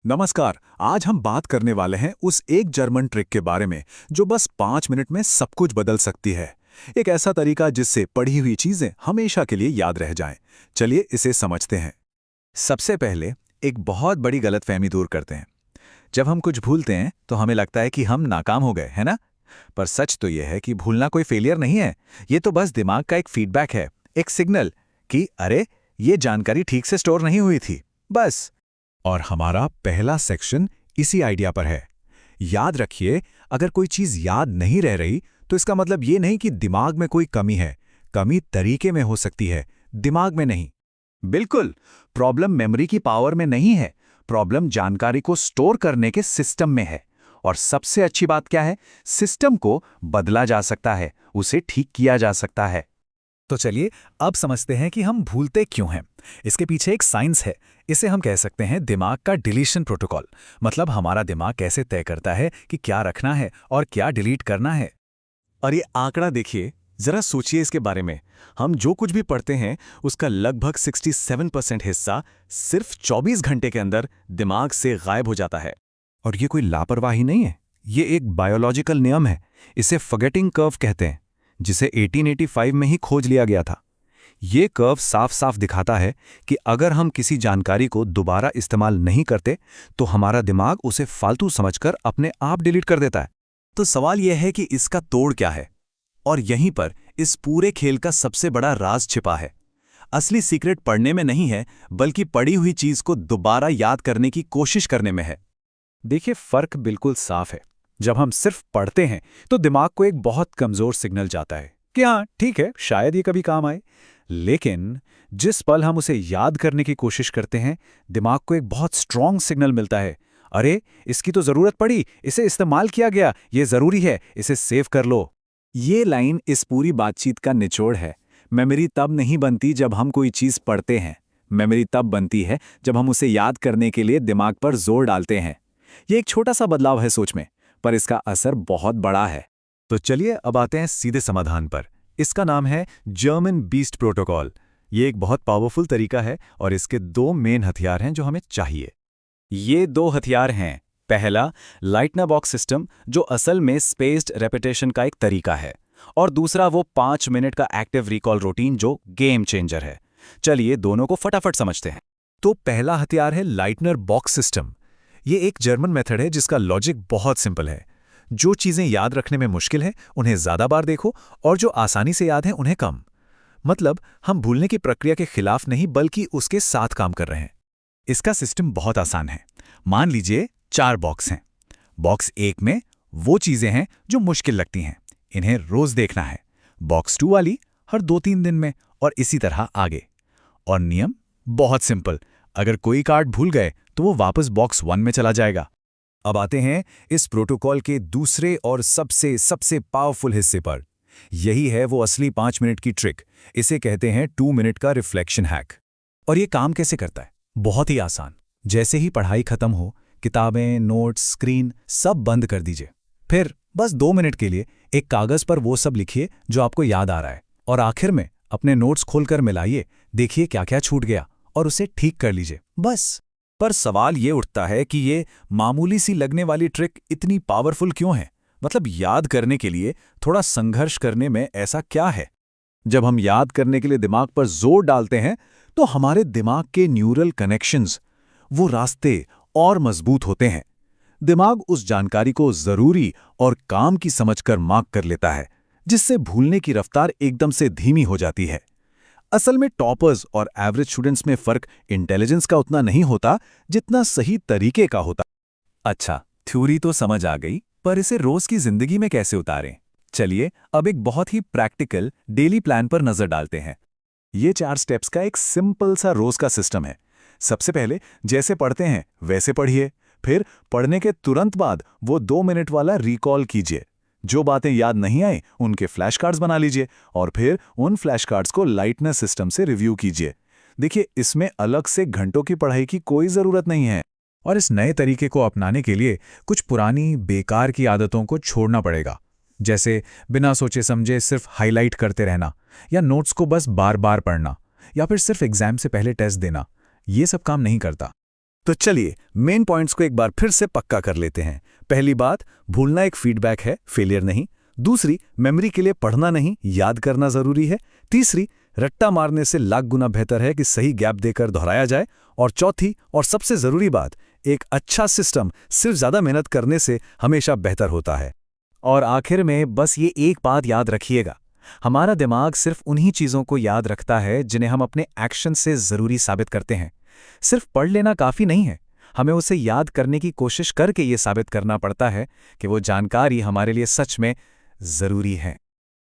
नमस्कार। आज हम बात करने वाले हैं उस एक जर्मन ट्रिक के बारे में जो बस 5 मिनट में सब कुछ बदल सकती है। एक ऐसा तरीका जिससे पढ़ी हुई चीजें हमेशा के लिए याद रह जाएं। चलिए इसे समझते हैं। सबसे पहले एक बहुत बड़ी गलतफहमी दूर करते हैं। जब हम कुछ भूलते हैं तो हमें लगता है कि हम नाकाम हो गए, है ना? पर सच तो यह है कि भूलना कोई फेलियर नहीं है। ये तो बस दिमाग का एक फीडबैक है, एक सिग्नल कि अरे, ये जानकारी ठीक से स्टोर नहीं हुई थी, बस। और हमारा पहला सेक्शन इसी आइडिया पर है। याद रखिए, अगर कोई चीज याद नहीं रह रही तो इसका मतलब ये नहीं कि दिमाग में कोई कमी है। कमी तरीके में हो सकती है, दिमाग में नहीं। बिल्कुल, प्रॉब्लम मेमोरी की पावर में नहीं है, प्रॉब्लम जानकारी को स्टोर करने के सिस्टम में है। और सबसे अच्छी बात क्या है, सिस्टम को बदला जा सकता है, उसे ठीक किया जा सकता है। तो चलिए अब समझते हैं कि हम भूलते क्यों हैं। इसके पीछे एक साइंस है। इसे हम कह सकते हैं दिमाग का डिलीशन प्रोटोकॉल। मतलब हमारा दिमाग कैसे तय करता है कि क्या रखना है और क्या डिलीट करना है। और ये आंकड़ा देखिए, जरा सोचिए इसके बारे में। हम जो कुछ भी पढ़ते हैं उसका लगभग 67% हिस्सा सिर्फ 24 घंटे के अंदर दिमाग से गायब हो जाता है। और ये कोई लापरवाही नहीं है, ये एक बायोलॉजिकल नियम है। इसे फॉरगेटिंग कर्व कहते हैं, जिसे 1885 में ही खोज लिया गया था। ये कर्व साफ साफ दिखाता है कि अगर हम किसी जानकारी को दोबारा इस्तेमाल नहीं करते तो हमारा दिमाग उसे फालतू समझकर अपने आप डिलीट कर देता है। तो सवाल यह है कि इसका तोड़ क्या है? और यहीं पर इस पूरे खेल का सबसे बड़ा राज छिपा है। असली सीक्रेट पढ़ने में नहीं है, बल्कि पढ़ी हुई चीज को दोबारा याद करने की कोशिश करने में है। देखिए, फर्क बिल्कुल साफ है। जब हम सिर्फ पढ़ते हैं तो दिमाग को एक बहुत कमजोर सिग्नल जाता है कि हाँ ठीक है, शायद ये कभी काम आए। लेकिन जिस पल हम उसे याद करने की कोशिश करते हैं, दिमाग को एक बहुत स्ट्रॉन्ग सिग्नल मिलता है। अरे, इसकी तो जरूरत पड़ी, इसे इस्तेमाल किया गया, ये जरूरी है, इसे सेव कर लो। ये लाइन इस पूरी बातचीत का निचोड़ है। मेमोरी तब नहीं बनती जब हम कोई चीज पढ़ते हैं। मेमोरी तब बनती है जब हम उसे याद करने के लिए दिमाग पर जोर डालते हैं। ये एक छोटा सा बदलाव है सोच में, पर इसका असर बहुत बड़ा है। तो चलिए अब आते हैं सीधे समाधान पर। इसका नाम है जर्मन बीस्ट प्रोटोकॉल। ये एक बहुत पावरफुल तरीका है और इसके दो मेन हथियार हैं जो हमें चाहिए। ये दो हथियार हैं। पहला, लाइटनर बॉक्स सिस्टम, जो असल में स्पेस्ड रेपिटेशन का एक तरीका है। और दूसरा वो 5 मिनट का एक्टिव रिकॉल रूटीन जो गेम चेंजर है। चलिए दोनों को फटाफट समझते हैं। तो पहला हथियार है लाइटनर बॉक्स सिस्टम। ये एक जर्मन मेथड है जिसका लॉजिक बहुत सिंपल है। जो चीजें याद रखने में मुश्किल है उन्हें ज्यादा बार देखो, और जो आसानी से याद हैं उन्हें कम। मतलब हम भूलने की प्रक्रिया के खिलाफ नहीं बल्कि उसके साथ काम कर रहे हैं। इसका सिस्टम बहुत आसान है। मान लीजिए 4 बॉक्स हैं। बॉक्स 1 में वो चीजें हैं जो मुश्किल लगती हैं, इन्हें रोज देखना है। बॉक्स 2 वाली हर 2-3 दिन में, और इसी तरह आगे। और नियम बहुत सिंपल, अगर कोई कार्ड भूल गए तो वो वापस बॉक्स 1 में चला जाएगा। अब आते हैं इस प्रोटोकॉल के दूसरे और सबसे सबसे पावरफुल हिस्से पर। यही है वो असली 5 मिनट की ट्रिक। इसे कहते हैं 2 मिनट का रिफ्लेक्शन हैक। और ये काम कैसे करता है? बहुत ही आसान। जैसे ही पढ़ाई खत्म हो, किताबें, नोट्स, स्क्रीन सब बंद कर दीजिए। फिर बस 2 मिनट के लिए एक कागज पर वो सब लिखिए जो आपको याद आ रहा है, और आखिर में अपने नोट्स खोलकर मिलाइए, देखिए क्या क्या छूट गया और उसे ठीक कर लीजिए, बस। पर सवाल ये उठता है कि ये मामूली सी लगने वाली ट्रिक इतनी पावरफुल क्यों है? मतलब याद करने के लिए थोड़ा संघर्ष करने में ऐसा क्या है? जब हम याद करने के लिए दिमाग पर जोर डालते हैं तो हमारे दिमाग के न्यूरल कनेक्शंस, वो रास्ते और मजबूत होते हैं। दिमाग उस जानकारी को जरूरी और काम की समझकर मार्क कर लेता है, जिससे भूलने की रफ्तार एकदम से धीमी हो जाती है। असल में टॉपर्स और एवरेज स्टूडेंट्स में फर्क इंटेलिजेंस का उतना नहीं होता जितना सही तरीके का होता। अच्छा, थ्योरी तो समझ आ गई, पर इसे रोज की जिंदगी में कैसे उतारें? चलिए अब एक बहुत ही प्रैक्टिकल डेली प्लान पर नजर डालते हैं। ये 4 स्टेप्स का एक सिंपल सा रोज का सिस्टम है। सबसे पहले जैसे पढ़ते हैं वैसे पढ़िए। फिर पढ़ने के तुरंत बाद वो 2 मिनट वाला रिकॉल कीजिए। जो बातें याद नहीं आई उनके फ्लैश कार्ड्स बना लीजिए, और फिर उन फ्लैश कार्ड्स को लाइटनर सिस्टम से रिव्यू कीजिए। देखिए, इसमें अलग से घंटों की पढ़ाई की कोई जरूरत नहीं है। और इस नए तरीके को अपनाने के लिए कुछ पुरानी बेकार की आदतों को छोड़ना पड़ेगा, जैसे बिना सोचे समझे सिर्फ हाईलाइट करते रहना, या नोट्स को बस बार बार पढ़ना, या फिर सिर्फ एग्जाम से पहले टेस्ट देना। ये सब काम नहीं करता। तो चलिए मेन पॉइंट्स को एक बार फिर से पक्का कर लेते हैं। पहली बात, भूलना एक फीडबैक है, फेलियर नहीं। दूसरी, मेमोरी के लिए पढ़ना नहीं, याद करना जरूरी है। तीसरी, रट्टा मारने से लाख गुना बेहतर है कि सही गैप देकर दोहराया जाए। और चौथी और सबसे जरूरी बात, एक अच्छा सिस्टम सिर्फ ज्यादा मेहनत करने से हमेशा बेहतर होता है। और आखिर में बस ये एक बात याद रखिएगा, हमारा दिमाग सिर्फ उन्हीं चीज़ों को याद रखता है जिन्हें हम अपने एक्शन से ज़रूरी साबित करते हैं। सिर्फ पढ़ लेना काफ़ी नहीं है, हमें उसे याद करने की कोशिश करके ये साबित करना पड़ता है कि वो जानकारी हमारे लिए सच में ज़रूरी है।